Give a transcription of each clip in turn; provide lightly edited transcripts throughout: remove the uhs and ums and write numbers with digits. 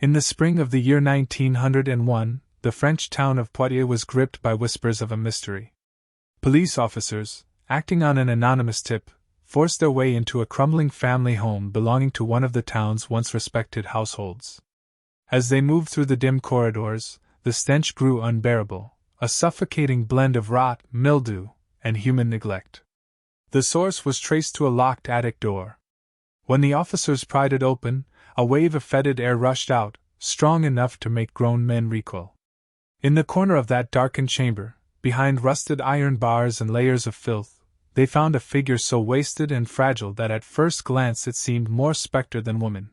In the spring of the year 1901, the French town of Poitiers was gripped by whispers of a mystery. Police officers, acting on an anonymous tip, forced their way into a crumbling family home belonging to one of the town's once respected households. As they moved through the dim corridors, the stench grew unbearable, a suffocating blend of rot, mildew, and human neglect. The source was traced to a locked attic door. When the officers pried it open, a wave of fetid air rushed out, strong enough to make grown men recoil. In the corner of that darkened chamber, behind rusted iron bars and layers of filth, they found a figure so wasted and fragile that at first glance it seemed more spectre than woman.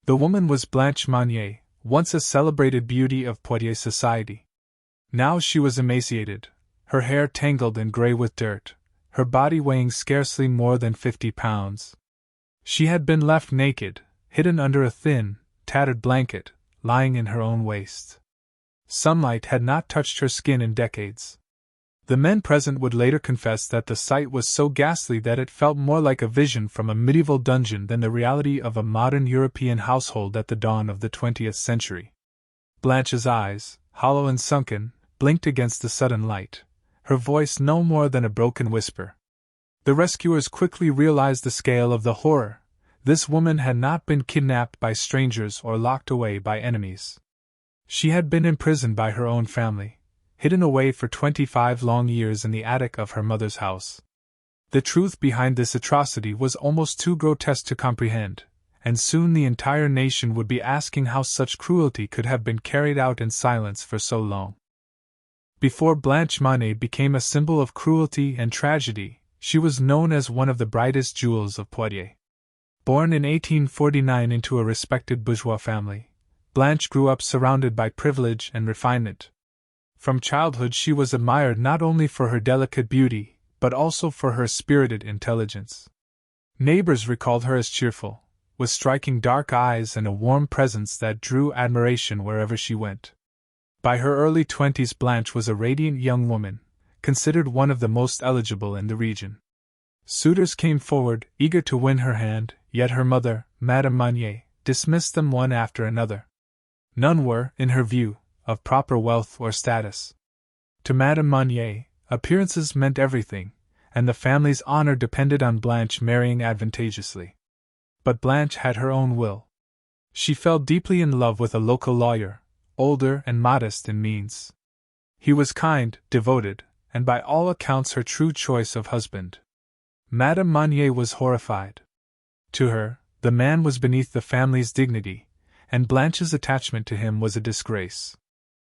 The woman was Blanche Monnier, once a celebrated beauty of Poitiers society. Now she was emaciated, her hair tangled and gray with dirt, her body weighing scarcely more than 50 pounds. She had been left naked, hidden under a thin, tattered blanket, lying in her own waist. Sunlight had not touched her skin in decades. The men present would later confess that the sight was so ghastly that it felt more like a vision from a medieval dungeon than the reality of a modern European household at the dawn of the 20th century. Blanche's eyes, hollow and sunken, blinked against the sudden light, her voice no more than a broken whisper. The rescuers quickly realized the scale of the horror. This woman had not been kidnapped by strangers or locked away by enemies. She had been imprisoned by her own family, hidden away for 25 long years in the attic of her mother's house. The truth behind this atrocity was almost too grotesque to comprehend, and soon the entire nation would be asking how such cruelty could have been carried out in silence for so long. Before Blanche Monnier became a symbol of cruelty and tragedy, she was known as one of the brightest jewels of Poitiers. Born in 1849 into a respected bourgeois family, Blanche grew up surrounded by privilege and refinement. From childhood she was admired not only for her delicate beauty, but also for her spirited intelligence. Neighbors recalled her as cheerful, with striking dark eyes and a warm presence that drew admiration wherever she went. By her early 20s, Blanche was a radiant young woman, considered one of the most eligible in the region. Suitors came forward, eager to win her hand, yet her mother, Madame Monnier, dismissed them one after another. None were, in her view, of proper wealth or status. To Madame Monnier, appearances meant everything, and the family's honor depended on Blanche marrying advantageously. But Blanche had her own will. She fell deeply in love with a local lawyer, older and modest in means. He was kind, devoted, and by all accounts her true choice of husband. Madame Monnier was horrified. To her, the man was beneath the family's dignity, and Blanche's attachment to him was a disgrace.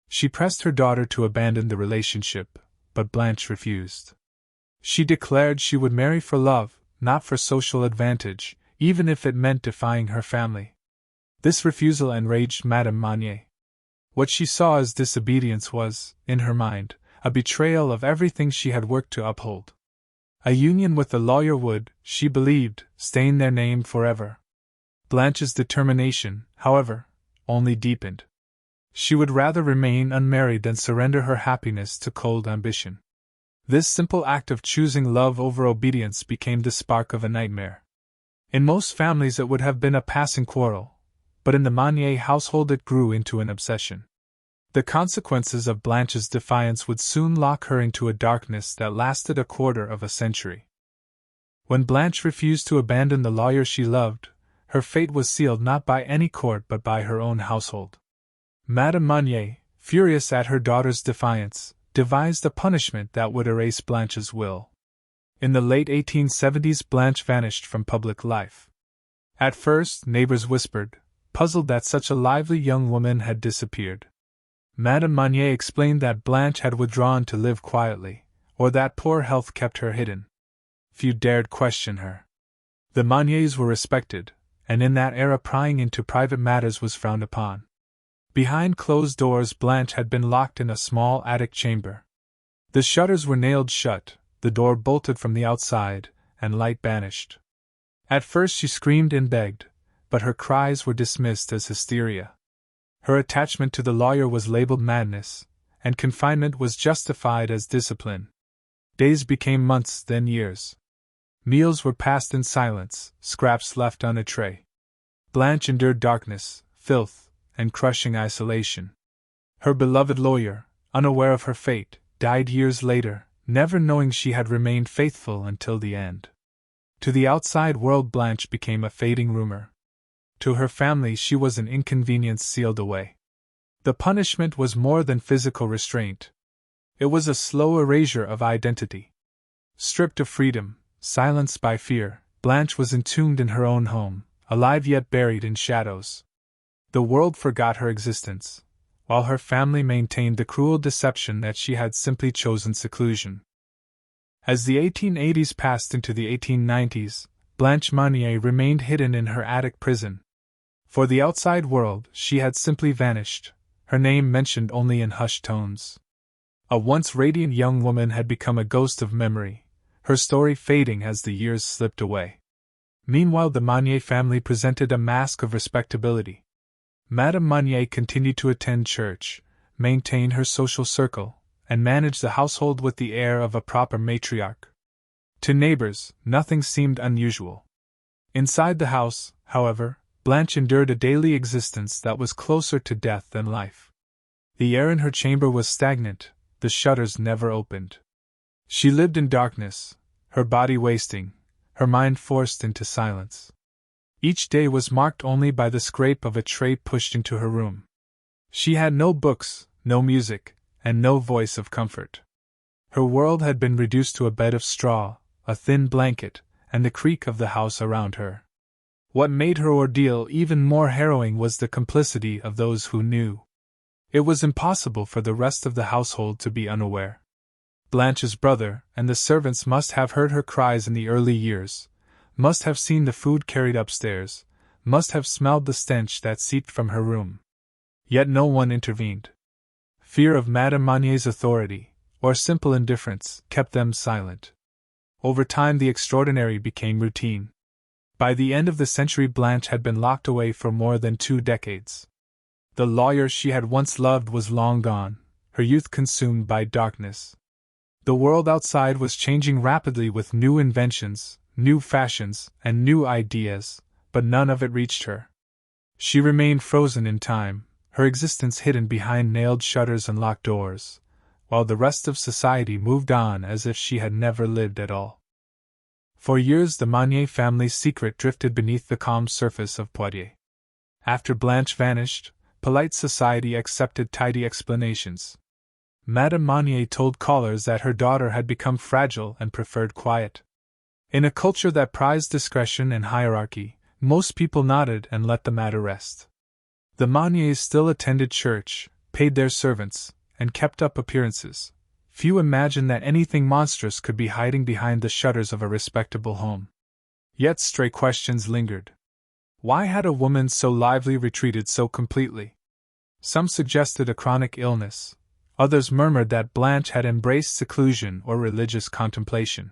She pressed her daughter to abandon the relationship, but Blanche refused. She declared she would marry for love, not for social advantage, even if it meant defying her family. This refusal enraged Madame Monnier. What she saw as disobedience was, in her mind, a betrayal of everything she had worked to uphold. A union with the lawyer would, she believed, stain their name forever. Blanche's determination, however, only deepened. She would rather remain unmarried than surrender her happiness to cold ambition. This simple act of choosing love over obedience became the spark of a nightmare. In most families it would have been a passing quarrel, but in the Monnier household it grew into an obsession. The consequences of Blanche's defiance would soon lock her into a darkness that lasted a quarter of a century. When Blanche refused to abandon the lawyer she loved, her fate was sealed not by any court but by her own household. Madame Monnier, furious at her daughter's defiance, devised a punishment that would erase Blanche's will. In the late 1870s, Blanche vanished from public life. At first, neighbors whispered, puzzled that such a lively young woman had disappeared. Madame Monnier explained that Blanche had withdrawn to live quietly, or that poor health kept her hidden. Few dared question her. The Monniers were respected, and in that era prying into private matters was frowned upon. Behind closed doors Blanche had been locked in a small attic chamber. The shutters were nailed shut, the door bolted from the outside, and light banished. At first she screamed and begged, but her cries were dismissed as hysteria. Her attachment to the lawyer was labeled madness, and confinement was justified as discipline. Days became months, then years. Meals were passed in silence, scraps left on a tray. Blanche endured darkness, filth, and crushing isolation. Her beloved lawyer, unaware of her fate, died years later, never knowing she had remained faithful until the end. To the outside world, Blanche became a fading rumor. To her family, she was an inconvenience sealed away. The punishment was more than physical restraint. It was a slow erasure of identity. Stripped of freedom, silenced by fear, Blanche was entombed in her own home, alive yet buried in shadows. The world forgot her existence, while her family maintained the cruel deception that she had simply chosen seclusion. As the 1880s passed into the 1890s, Blanche Monnier remained hidden in her attic prison. For the outside world, she had simply vanished, her name mentioned only in hushed tones. A once radiant young woman had become a ghost of memory, her story fading as the years slipped away. Meanwhile, the Monnier family presented a mask of respectability. Madame Monnier continued to attend church, maintain her social circle, and manage the household with the air of a proper matriarch. To neighbors, nothing seemed unusual. Inside the house, however, Blanche endured a daily existence that was closer to death than life. The air in her chamber was stagnant, the shutters never opened. She lived in darkness, her body wasting, her mind forced into silence. Each day was marked only by the scrape of a tray pushed into her room. She had no books, no music, and no voice of comfort. Her world had been reduced to a bed of straw, a thin blanket, and the creak of the house around her. What made her ordeal even more harrowing was the complicity of those who knew. It was impossible for the rest of the household to be unaware. Blanche's brother and the servants must have heard her cries in the early years, must have seen the food carried upstairs, must have smelled the stench that seeped from her room. Yet no one intervened. Fear of Madame Monnier's authority, or simple indifference, kept them silent. Over time the extraordinary became routine. By the end of the century, Blanche had been locked away for more than 2 decades. The lawyer she had once loved was long gone, her youth consumed by darkness. The world outside was changing rapidly with new inventions, new fashions, and new ideas, but none of it reached her. She remained frozen in time, her existence hidden behind nailed shutters and locked doors, while the rest of society moved on as if she had never lived at all. For years the Monnier family's secret drifted beneath the calm surface of Poitiers. After Blanche vanished, polite society accepted tidy explanations. Madame Monnier told callers that her daughter had become fragile and preferred quiet. In a culture that prized discretion and hierarchy, most people nodded and let the matter rest. The Monniers still attended church, paid their servants, and kept up appearances. Few imagined that anything monstrous could be hiding behind the shutters of a respectable home. Yet stray questions lingered. Why had a woman so lively retreated so completely? Some suggested a chronic illness. Others murmured that Blanche had embraced seclusion or religious contemplation.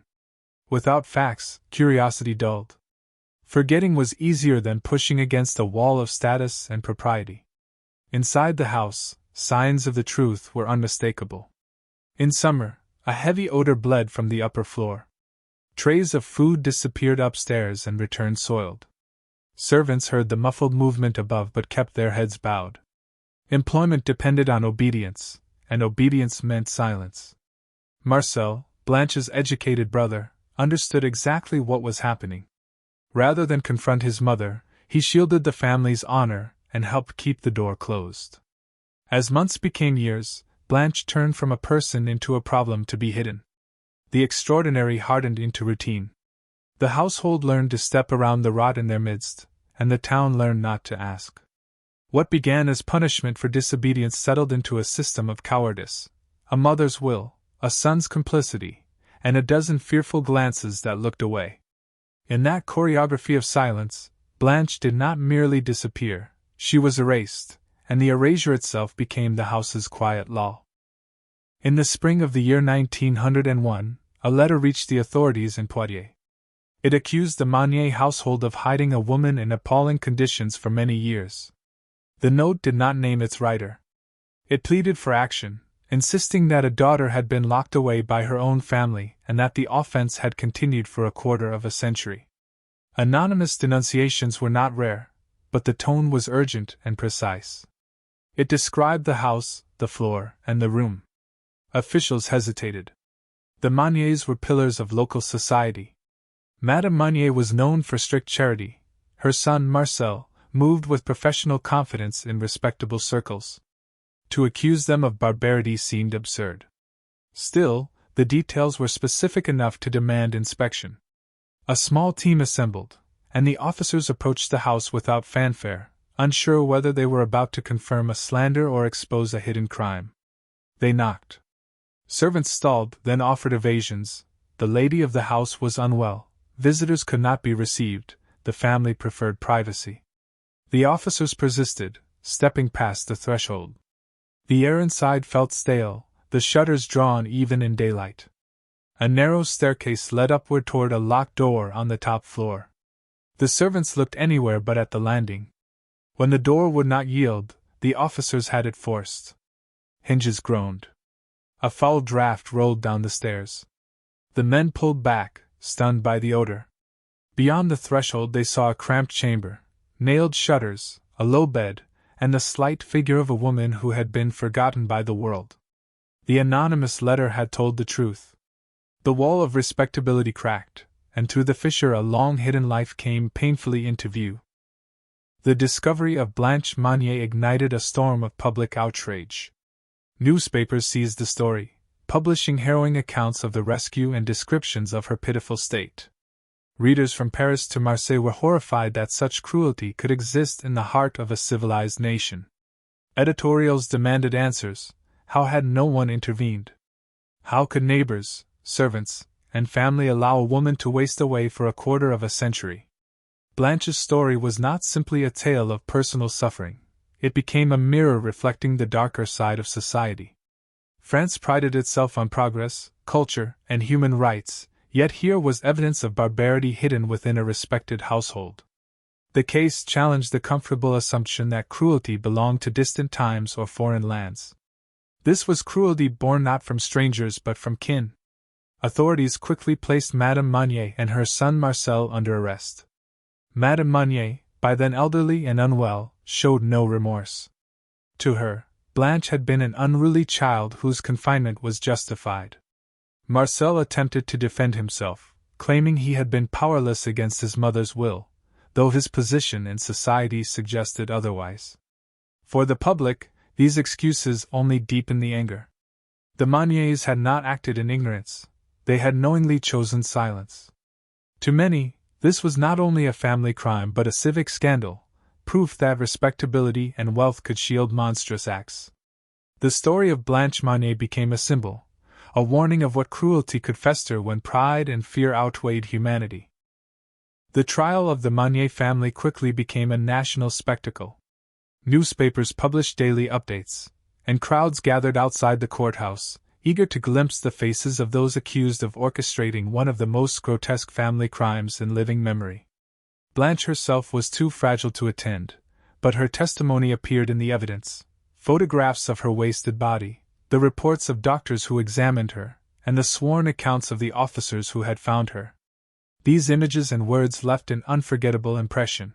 Without facts, curiosity dulled. Forgetting was easier than pushing against a wall of status and propriety. Inside the house, signs of the truth were unmistakable. In summer, a heavy odor bled from the upper floor. Trays of food disappeared upstairs and returned soiled. Servants heard the muffled movement above but kept their heads bowed. Employment depended on obedience, and obedience meant silence. Marcel, Blanche's educated brother, understood exactly what was happening. Rather than confront his mother, he shielded the family's honor and helped keep the door closed. As months became years, Blanche turned from a person into a problem to be hidden. The extraordinary hardened into routine. The household learned to step around the rot in their midst, and the town learned not to ask. What began as punishment for disobedience settled into a system of cowardice, a mother's will, a son's complicity, and a dozen fearful glances that looked away. In that choreography of silence, Blanche did not merely disappear, she was erased, and the erasure itself became the house's quiet law. In the spring of the year 1901, a letter reached the authorities in Poitiers. It accused the Monnier household of hiding a woman in appalling conditions for many years. The note did not name its writer. It pleaded for action, insisting that a daughter had been locked away by her own family and that the offense had continued for a quarter of a century. Anonymous denunciations were not rare, but the tone was urgent and precise. It described the house, the floor, and the room. Officials hesitated. The Monniers were pillars of local society. Madame Monnier was known for strict charity. Her son, Marcel, moved with professional confidence in respectable circles. To accuse them of barbarity seemed absurd. Still, the details were specific enough to demand inspection. A small team assembled, and the officers approached the house without fanfare, unsure whether they were about to confirm a slander or expose a hidden crime. They knocked. Servants stalled, then offered evasions. The lady of the house was unwell. Visitors could not be received. The family preferred privacy. The officers persisted, stepping past the threshold. The air inside felt stale, the shutters drawn even in daylight. A narrow staircase led upward toward a locked door on the top floor. The servants looked anywhere but at the landing. When the door would not yield, the officers had it forced. Hinges groaned. A foul draft rolled down the stairs. The men pulled back, stunned by the odor. Beyond the threshold they saw a cramped chamber, nailed shutters, a low bed, and the slight figure of a woman who had been forgotten by the world. The anonymous letter had told the truth. The wall of respectability cracked, and through the fissure a long-hidden life came painfully into view. The discovery of Blanche Monnier ignited a storm of public outrage. Newspapers seized the story, publishing harrowing accounts of the rescue and descriptions of her pitiful state. Readers from Paris to Marseille were horrified that such cruelty could exist in the heart of a civilized nation. Editorials demanded answers. How had no one intervened? How could neighbors, servants, and family allow a woman to waste away for a quarter of a century? Blanche's story was not simply a tale of personal suffering. It became a mirror reflecting the darker side of society. France prided itself on progress, culture, and human rights, yet here was evidence of barbarity hidden within a respected household. The case challenged the comfortable assumption that cruelty belonged to distant times or foreign lands. This was cruelty born not from strangers but from kin. Authorities quickly placed Madame Monnier and her son Marcel under arrest. Madame Monnier, by then elderly and unwell, showed no remorse. To her, Blanche had been an unruly child whose confinement was justified. Marcel attempted to defend himself, claiming he had been powerless against his mother's will, though his position in society suggested otherwise. For the public, these excuses only deepened the anger. The Monniers had not acted in ignorance, they had knowingly chosen silence. To many, this was not only a family crime but a civic scandal, proof that respectability and wealth could shield monstrous acts. The story of Blanche Monnier became a symbol, a warning of what cruelty could fester when pride and fear outweighed humanity. The trial of the Monnier family quickly became a national spectacle. Newspapers published daily updates, and crowds gathered outside the courthouse, eager to glimpse the faces of those accused of orchestrating one of the most grotesque family crimes in living memory. Blanche herself was too fragile to attend, but her testimony appeared in the evidence: photographs of her wasted body, the reports of doctors who examined her, and the sworn accounts of the officers who had found her. These images and words left an unforgettable impression.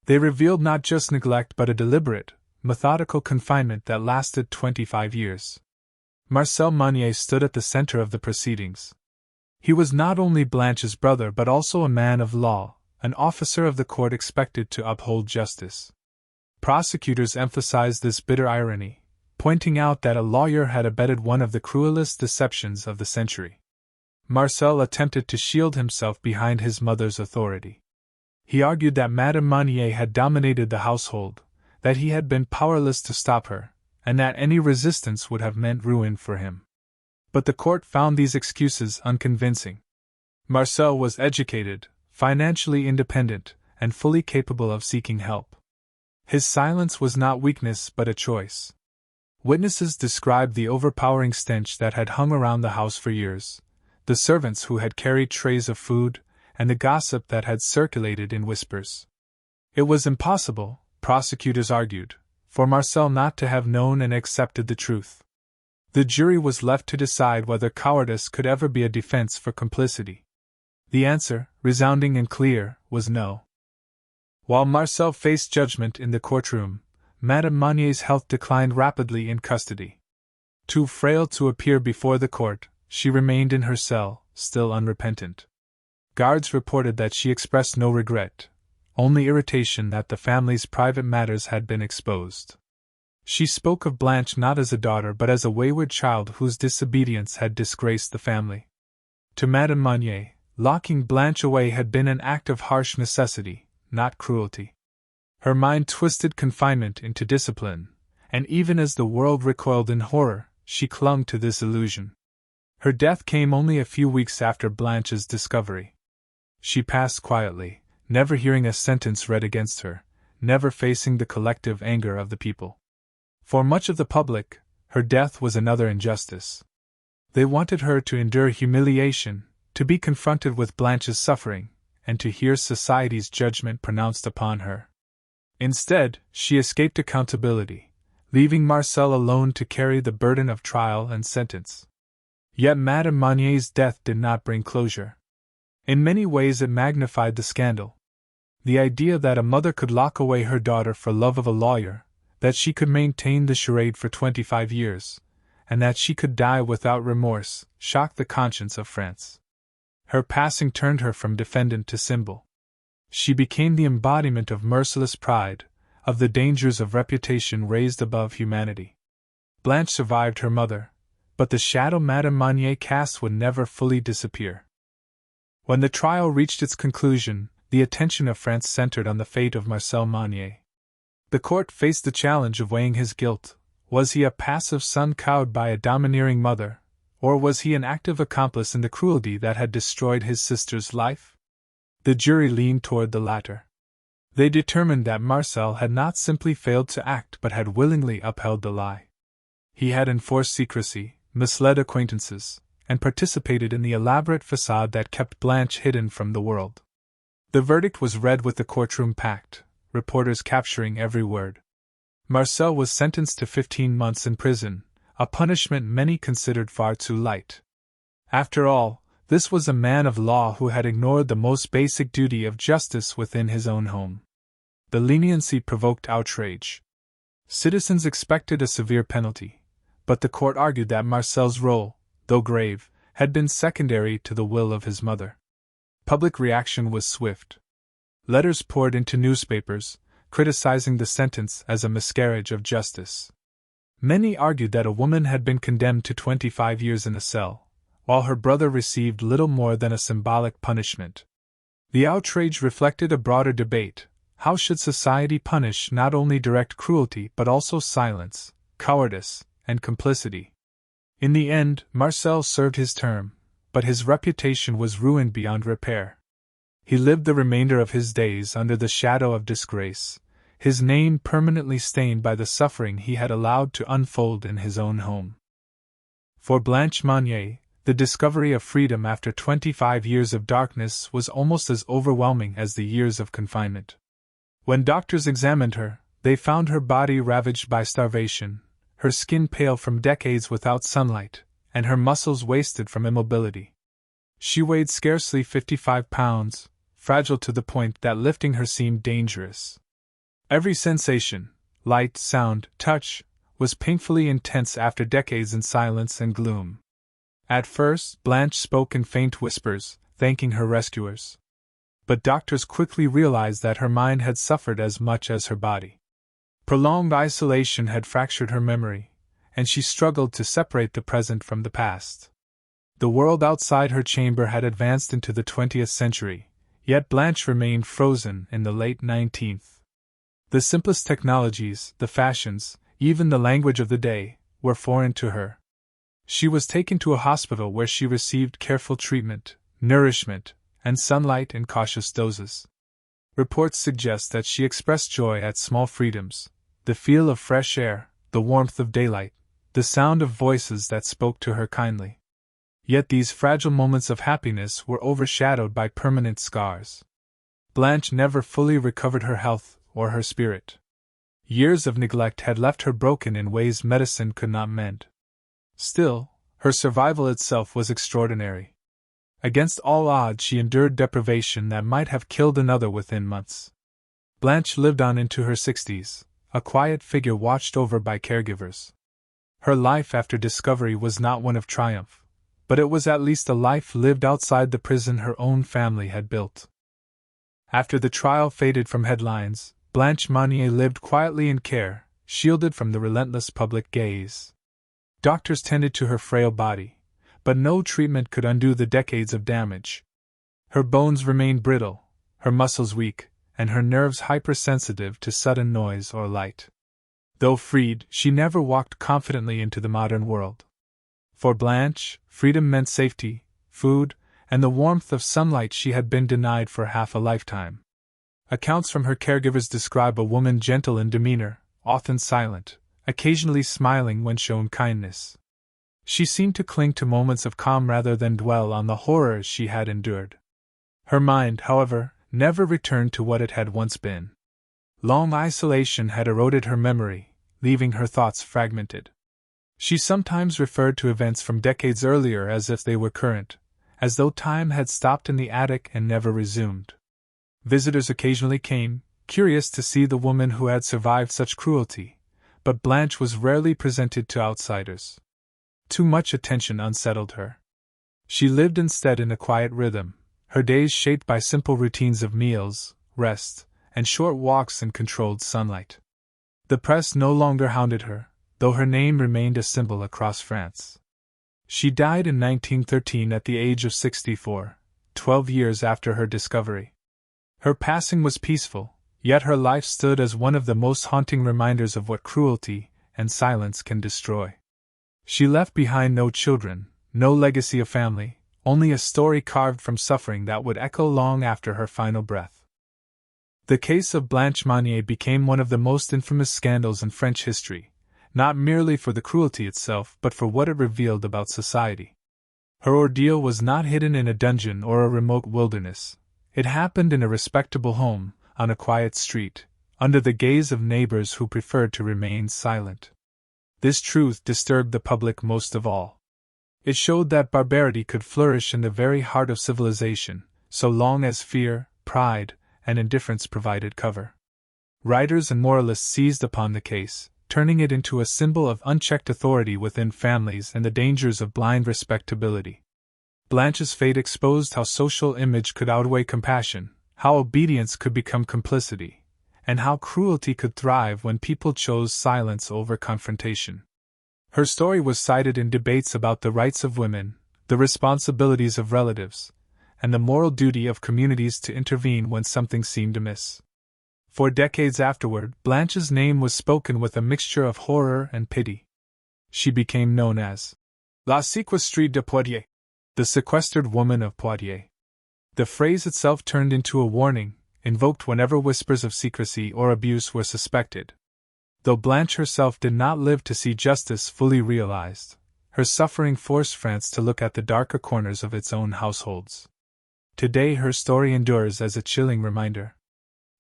They revealed not just neglect but a deliberate, methodical confinement that lasted 25 years. Marcel Monnier stood at the center of the proceedings. He was not only Blanche's brother but also a man of law, an officer of the court expected to uphold justice. Prosecutors emphasized this bitter irony, pointing out that a lawyer had abetted one of the cruelest deceptions of the century. Marcel attempted to shield himself behind his mother's authority. He argued that Madame Monnier had dominated the household, that he had been powerless to stop her, and that any resistance would have meant ruin for him. But the court found these excuses unconvincing. Marcel was educated, financially independent, and fully capable of seeking help. His silence was not weakness but a choice. Witnesses described the overpowering stench that had hung around the house for years, the servants who had carried trays of food, and the gossip that had circulated in whispers. It was impossible, prosecutors argued, for Marcel not to have known and accepted the truth. The jury was left to decide whether cowardice could ever be a defense for complicity. The answer, resounding and clear, was no. While Marcel faced judgment in the courtroom, Madame Monnier's health declined rapidly in custody. Too frail to appear before the court, she remained in her cell, still unrepentant. Guards reported that she expressed no regret, only irritation that the family's private matters had been exposed. She spoke of Blanche not as a daughter but as a wayward child whose disobedience had disgraced the family. To Madame Monnier, locking Blanche away had been an act of harsh necessity, not cruelty. Her mind twisted confinement into discipline, and even as the world recoiled in horror, she clung to this illusion. Her death came only a few weeks after Blanche's discovery. She passed quietly, never hearing a sentence read against her, never facing the collective anger of the people. For much of the public, her death was another injustice. They wanted her to endure humiliation, to be confronted with Blanche's suffering, and to hear society's judgment pronounced upon her. Instead, she escaped accountability, leaving Marcel alone to carry the burden of trial and sentence. Yet Madame Monnier's death did not bring closure. In many ways it magnified the scandal. The idea that a mother could lock away her daughter for love of a lawyer, that she could maintain the charade for 25 years, and that she could die without remorse, shocked the conscience of France. Her passing turned her from defendant to symbol. She became the embodiment of merciless pride, of the dangers of reputation raised above humanity. Blanche survived her mother, but the shadow Madame Monnier cast would never fully disappear. When the trial reached its conclusion, the attention of France centered on the fate of Marcel Monnier. The court faced the challenge of weighing his guilt. Was he a passive son cowed by a domineering mother, or was he an active accomplice in the cruelty that had destroyed his sister's life? The jury leaned toward the latter. They determined that Marcel had not simply failed to act but had willingly upheld the lie. He had enforced secrecy, misled acquaintances, and participated in the elaborate facade that kept Blanche hidden from the world. The verdict was read with the courtroom packed, reporters capturing every word. Marcel was sentenced to 15 months in prison, a punishment many considered far too light. After all, this was a man of law who had ignored the most basic duty of justice within his own home. The leniency provoked outrage. Citizens expected a severe penalty, but the court argued that Marcel's role, though grave, had been secondary to the will of his mother. Public reaction was swift. Letters poured into newspapers, criticizing the sentence as a miscarriage of justice. Many argued that a woman had been condemned to 25 years in a cell, while her brother received little more than a symbolic punishment. The outrage reflected a broader debate. How should society punish not only direct cruelty but also silence, cowardice, and complicity? In the end, Marcel served his term, but his reputation was ruined beyond repair. He lived the remainder of his days under the shadow of disgrace, his name permanently stained by the suffering he had allowed to unfold in his own home. For Blanche Monnier, the discovery of freedom after 25 years of darkness was almost as overwhelming as the years of confinement. When doctors examined her, they found her body ravaged by starvation, her skin pale from decades without sunlight, and her muscles wasted from immobility. She weighed scarcely 55 pounds, fragile to the point that lifting her seemed dangerous. Every sensation, light, sound, touch, was painfully intense after decades in silence and gloom. At first, Blanche spoke in faint whispers, thanking her rescuers. But doctors quickly realized that her mind had suffered as much as her body. Prolonged isolation had fractured her memory, and she struggled to separate the present from the past. The world outside her chamber had advanced into the 20th century, yet Blanche remained frozen in the late 19th. The simplest technologies, the fashions, even the language of the day, were foreign to her. She was taken to a hospital where she received careful treatment, nourishment, and sunlight in cautious doses. Reports suggest that she expressed joy at small freedoms, the feel of fresh air, the warmth of daylight, the sound of voices that spoke to her kindly. Yet these fragile moments of happiness were overshadowed by permanent scars. Blanche never fully recovered her health or her spirit. Years of neglect had left her broken in ways medicine could not mend. Still, her survival itself was extraordinary. Against all odds she endured deprivation that might have killed another within months. Blanche lived on into her 60s, a quiet figure watched over by caregivers. Her life after discovery was not one of triumph, but it was at least a life lived outside the prison her own family had built. After the trial faded from headlines, Blanche Monnier lived quietly in care, shielded from the relentless public gaze. Doctors tended to her frail body, but no treatment could undo the decades of damage. Her bones remained brittle, her muscles weak, and her nerves hypersensitive to sudden noise or light. Though freed, she never walked confidently into the modern world. For Blanche, freedom meant safety, food, and the warmth of sunlight she had been denied for half a lifetime. Accounts from her caregivers describe a woman gentle in demeanor, often silent, occasionally smiling when shown kindness. She seemed to cling to moments of calm rather than dwell on the horrors she had endured. Her mind, however, never returned to what it had once been. Long isolation had eroded her memory, leaving her thoughts fragmented. She sometimes referred to events from decades earlier as if they were current, as though time had stopped in the attic and never resumed. Visitors occasionally came, curious to see the woman who had survived such cruelty, but Blanche was rarely presented to outsiders. Too much attention unsettled her. She lived instead in a quiet rhythm, her days shaped by simple routines of meals, rest, and short walks in controlled sunlight. The press no longer hounded her, though her name remained a symbol across France. She died in 1913 at the age of 64, 12 years after her discovery. Her passing was peaceful, yet her life stood as one of the most haunting reminders of what cruelty and silence can destroy. She left behind no children, no legacy of family, only a story carved from suffering that would echo long after her final breath. The case of Blanche Monnier became one of the most infamous scandals in French history, not merely for the cruelty itself but for what it revealed about society. Her ordeal was not hidden in a dungeon or a remote wilderness. It happened in a respectable home, on a quiet street, under the gaze of neighbors who preferred to remain silent. This truth disturbed the public most of all. It showed that barbarity could flourish in the very heart of civilization, so long as fear, pride, and indifference provided cover. Writers and moralists seized upon the case, turning it into a symbol of unchecked authority within families and the dangers of blind respectability. Blanche's fate exposed how social image could outweigh compassion, how obedience could become complicity, and how cruelty could thrive when people chose silence over confrontation. Her story was cited in debates about the rights of women, the responsibilities of relatives, and the moral duty of communities to intervene when something seemed amiss. For decades afterward, Blanche's name was spoken with a mixture of horror and pity. She became known as La Séquestrée de Poitiers, the sequestered woman of Poitiers. The phrase itself turned into a warning, invoked whenever whispers of secrecy or abuse were suspected. Though Blanche herself did not live to see justice fully realized, her suffering forced France to look at the darker corners of its own households. Today her story endures as a chilling reminder.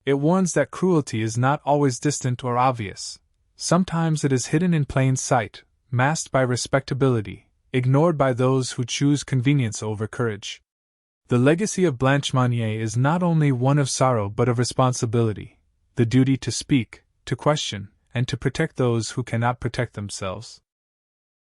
It warns that cruelty is not always distant or obvious. Sometimes it is hidden in plain sight, masked by respectability, ignored by those who choose convenience over courage. The legacy of Blanche Monnier is not only one of sorrow but of responsibility, the duty to speak, to question, and to protect those who cannot protect themselves.